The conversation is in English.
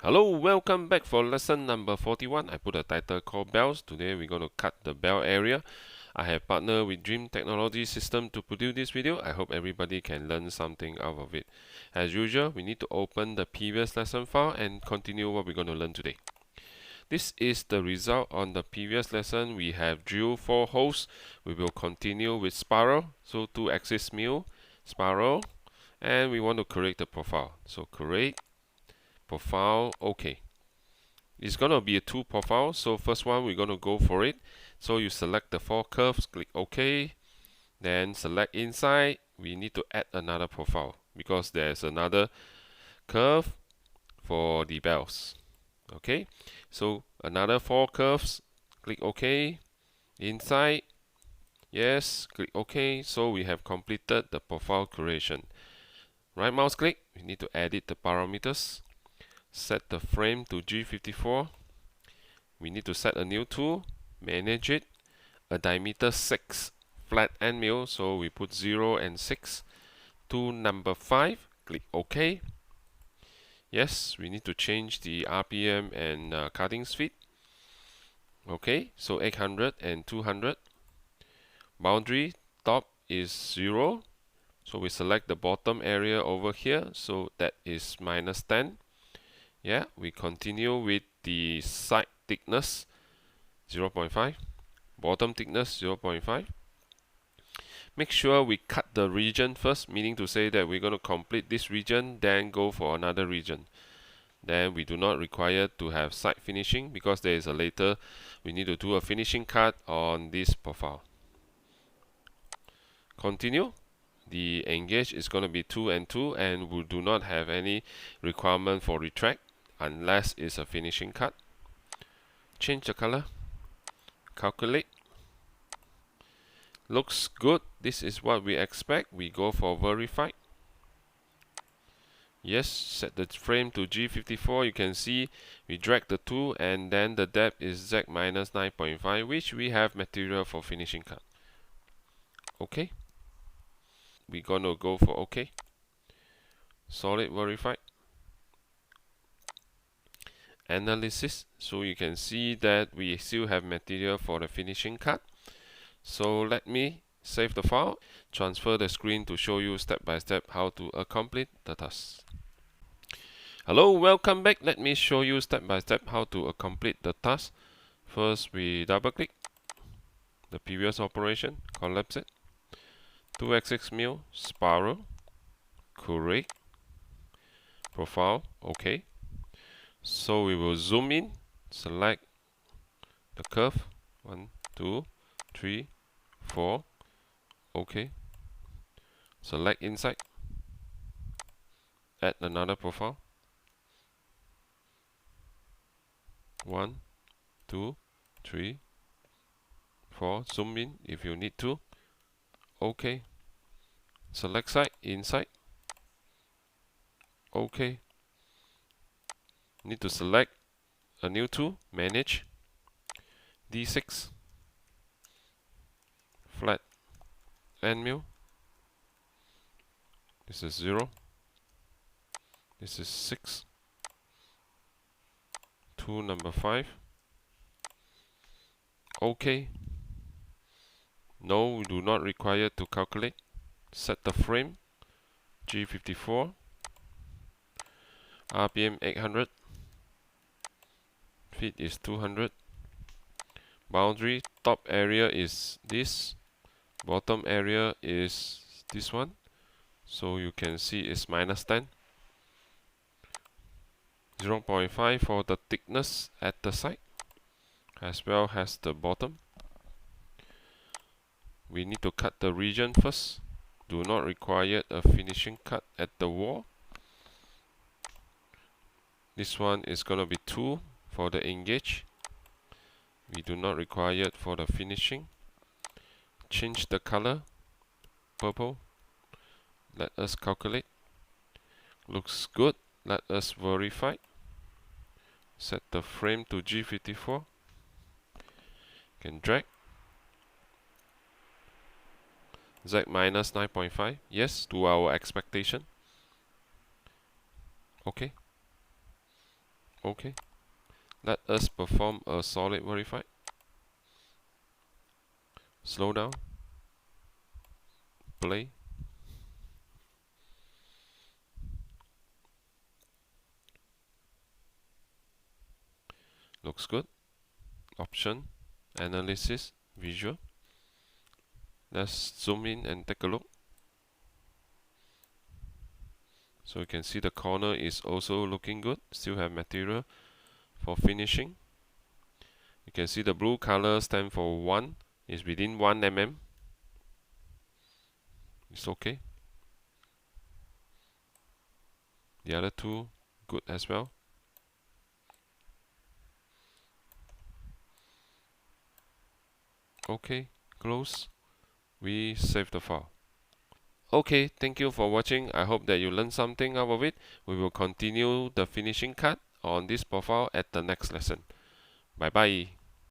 Hello, welcome back for lesson number 41. I put a title called Bells. Today we're going to cut the bell area. I have partnered with Dream Technology System to produce this video. I hope everybody can learn something out of it. As usual, we need to open the previous lesson file and continue what we're going to learn today. This is the result on the previous lesson. We have drilled 4 holes. We will continue with spiral. So 2-axis mill, spiral, and we want to create the profile. So create profile, OK. It's going to be a 2 profile, so first one we're going to go for it. So you select the 4 curves, click OK, then select inside. We need to add another profile because there's another curve for the bells. Okay, so another 4 curves, click OK, inside, yes, click OK. So we have completed the profile creation. Right mouse click, we need to edit the parameters. Set the frame to G54. We need to set a new tool, manage it, a diameter 6 flat end mill, so we put 0 and 6. Tool number 5, click OK. Yes, we need to change the RPM and cutting speed. Okay, so 800 and 200. Boundary top is 0, so we select the bottom area over here, so that is -10. Yeah, we continue with the side thickness 0.5, bottom thickness 0.5. Make sure we cut the region first, meaning to say that we're going to complete this region, then go for another region. Then we do not require to have side finishing because there is a later we need to do a finishing cut on this profile. Continue. The engage is going to be 2 and 2, and we do not have any requirement for retract unless it's a finishing cut. Change the color. Calculate. Looks good. This is what we expect. We go for verify. Yes, set the frame to G54. You can see we drag the tool and then the depth is Z minus 9.5, which we have material for finishing cut. Okay. We're gonna go for OK. Solid verify. Analysis. So you can see that we still have material for the finishing cut. So let me save the file, transfer the screen to show you step by step how to accomplish the task. Hello, welcome back. Let me show you step by step how to accomplish the task. First, we double click the previous operation, collapse it, 2-axis mill, spiral, create, profile, OK. So we will zoom in, select the curve, 1, 2, 3, 4, OK. Select inside, add another profile, 1, 2, 3, 4, zoom in if you need to, OK. Select side, inside, OK. Need to select a new tool, manage, D6, flat end mill. This is 0. This is 6. Tool number 5. OK. No, we do not require to calculate. Set the frame, G54, RPM 800, feet is 200. Boundary, top area is this, bottom area is this one. So you can see it's -10. 0.5 for the thickness at the side as well as the bottom. We need to cut the region first. Do not require a finishing cut at the wall. This one is going to be 2 for the engage. We do not require it for the finishing. Change the color, purple. Let us calculate. Looks good. Let us verify. Set the frame to G54. Can drag. Z minus 9.5. Yes, to our expectation. Okay. Okay, let us perform a solid verify. Slow down, play. Looks good. Option, analysis, visual. Let's zoom in and take a look. So you can see the corner is also looking good. Still have material for finishing. You can see the blue color stand for 1 is within 1 mm. It's okay. The other two good as well. Okay, close. We save the file. Okay, thank you for watching. I hope that you learned something out of it. We will continue the finishing cut on this profile at the next lesson. Bye bye.